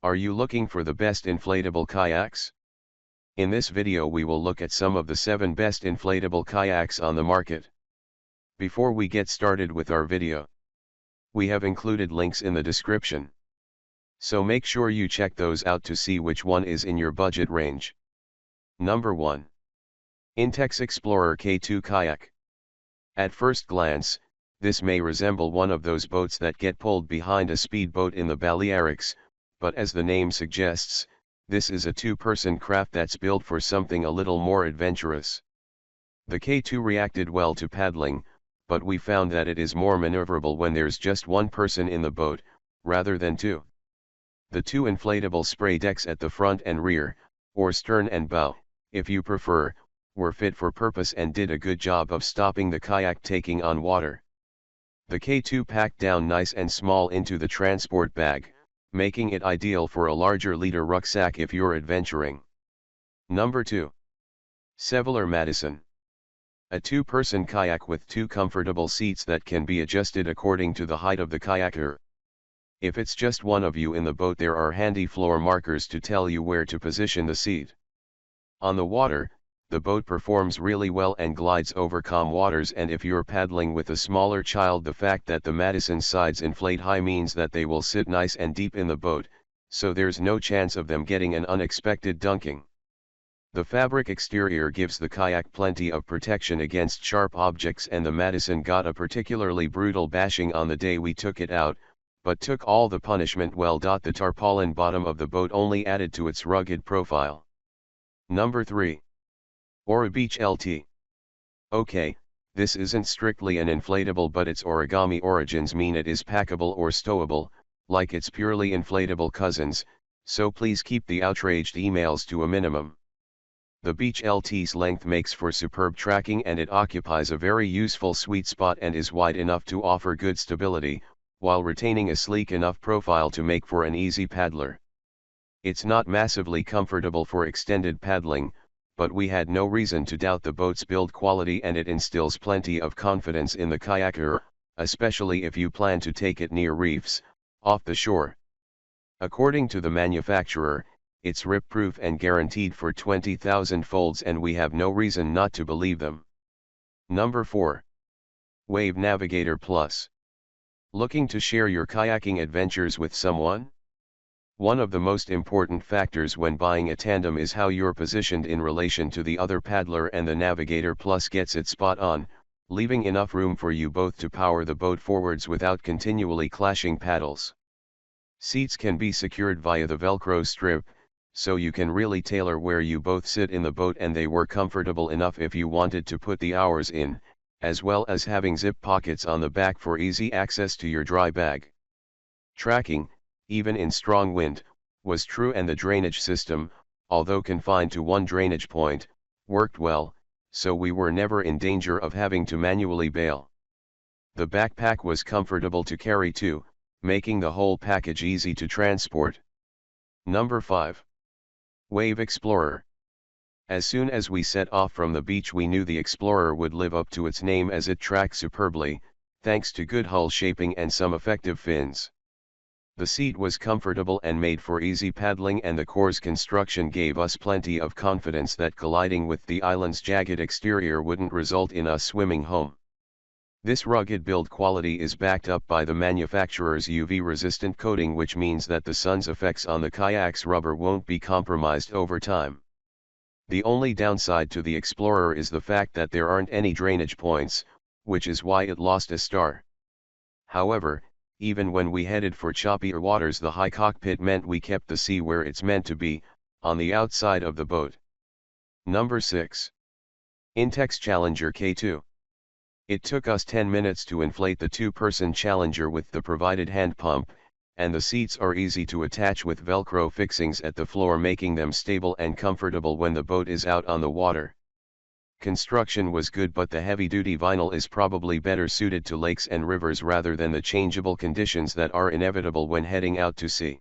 Are you looking for the best inflatable kayaks? In this video we will look at some of the 7 best inflatable kayaks on the market. Before we get started with our video, we have included links in the description. So make sure you check those out to see which one is in your budget range. Number 1. Intex Explorer K2 Kayak. At first glance, this may resemble one of those boats that get pulled behind a speedboat in the Balearics, but as the name suggests, this is a two-person craft that's built for something a little more adventurous. The K2 reacted well to paddling, but we found that it is more maneuverable when there's just one person in the boat, rather than two. The two inflatable spray decks at the front and rear, or stern and bow, if you prefer, were fit for purpose and did a good job of stopping the kayak taking on water. The K2 packed down nice and small into the transport bag, making it ideal for a larger liter rucksack if you're adventuring. Number 2. Seveler Madison. A two-person kayak with two comfortable seats that can be adjusted according to the height of the kayaker. If it's just one of you in the boat, there are handy floor markers to tell you where to position the seat. On the water, the boat performs really well and glides over calm waters, and if you're paddling with a smaller child, the fact that the Madison sides inflate high means that they will sit nice and deep in the boat, so there's no chance of them getting an unexpected dunking. The fabric exterior gives the kayak plenty of protection against sharp objects, and the Madison got a particularly brutal bashing on the day we took it out, but took all the punishment well. The tarpaulin bottom of the boat only added to its rugged profile. Number 3. Ora Beach LT. Okay, this isn't strictly an inflatable, but its origami origins mean it is packable or stowable, like its purely inflatable cousins, so please keep the outraged emails to a minimum. The Beach LT's length makes for superb tracking, and it occupies a very useful sweet spot and is wide enough to offer good stability, while retaining a sleek enough profile to make for an easy paddler. It's not massively comfortable for extended paddling, but we had no reason to doubt the boat's build quality, and it instills plenty of confidence in the kayaker, especially if you plan to take it near reefs, off the shore. According to the manufacturer, it's rip-proof and guaranteed for 20,000 folds, and we have no reason not to believe them. Number 4. Wave Navigator Plus. Looking to share your kayaking adventures with someone? One of the most important factors when buying a tandem is how you're positioned in relation to the other paddler, and the Navigator Plus gets it spot on, leaving enough room for you both to power the boat forwards without continually clashing paddles. Seats can be secured via the Velcro strip, so you can really tailor where you both sit in the boat, and they were comfortable enough if you wanted to put the hours in, as well as having zip pockets on the back for easy access to your dry bag. Tracking, even in strong wind, was true, and the drainage system, although confined to one drainage point, worked well, so we were never in danger of having to manually bail. The backpack was comfortable to carry too, making the whole package easy to transport. Number 5. Wave Explorer. As soon as we set off from the beach, we knew the Explorer would live up to its name, as it tracked superbly, thanks to good hull shaping and some effective fins. The seat was comfortable and made for easy paddling, and the core's construction gave us plenty of confidence that colliding with the island's jagged exterior wouldn't result in us swimming home. This rugged build quality is backed up by the manufacturer's UV-resistant coating, which means that the sun's effects on the kayak's rubber won't be compromised over time. The only downside to the Explorer is the fact that there aren't any drainage points, which is why it lost a star. However, even when we headed for choppier waters, the high cockpit meant we kept the sea where it's meant to be, on the outside of the boat. Number 6. Intex Challenger K2. It took us 10 minutes to inflate the two-person Challenger with the provided hand pump, and the seats are easy to attach with Velcro fixings at the floor, making them stable and comfortable when the boat is out on the water. Construction was good, but the heavy-duty vinyl is probably better suited to lakes and rivers rather than the changeable conditions that are inevitable when heading out to sea.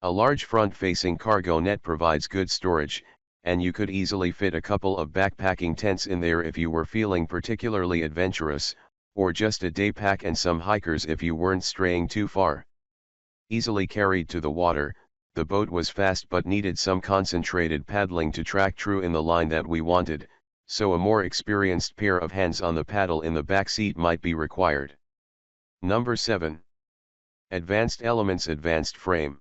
A large front-facing cargo net provides good storage, and you could easily fit a couple of backpacking tents in there if you were feeling particularly adventurous, or just a day pack and some hikers if you weren't straying too far. Easily carried to the water, the boat was fast but needed some concentrated paddling to track true in the line that we wanted, so a more experienced pair of hands on the paddle in the back seat might be required. Number 7. Advanced Elements Advanced Frame.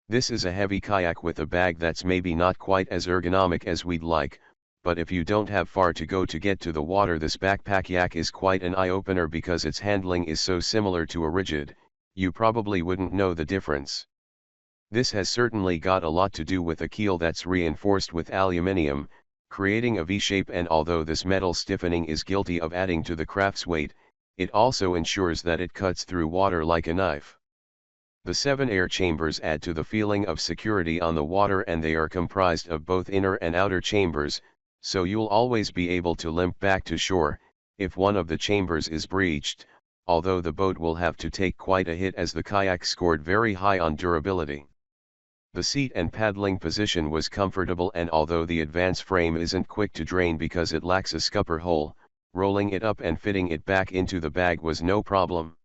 This is a heavy kayak with a bag that's maybe not quite as ergonomic as we'd like, but if you don't have far to go to get to the water, this backpack yak is quite an eye-opener because its handling is so similar to a rigid, you probably wouldn't know the difference. This has certainly got a lot to do with a keel that's reinforced with aluminium, creating a V-shape, and although this metal stiffening is guilty of adding to the craft's weight, it also ensures that it cuts through water like a knife. The 7 air chambers add to the feeling of security on the water, and they are comprised of both inner and outer chambers, so you'll always be able to limp back to shore if one of the chambers is breached, although the boat will have to take quite a hit as the kayak scored very high on durability. The seat and paddling position was comfortable, and although the advance frame isn't quick to drain because it lacks a scupper hole, rolling it up and fitting it back into the bag was no problem.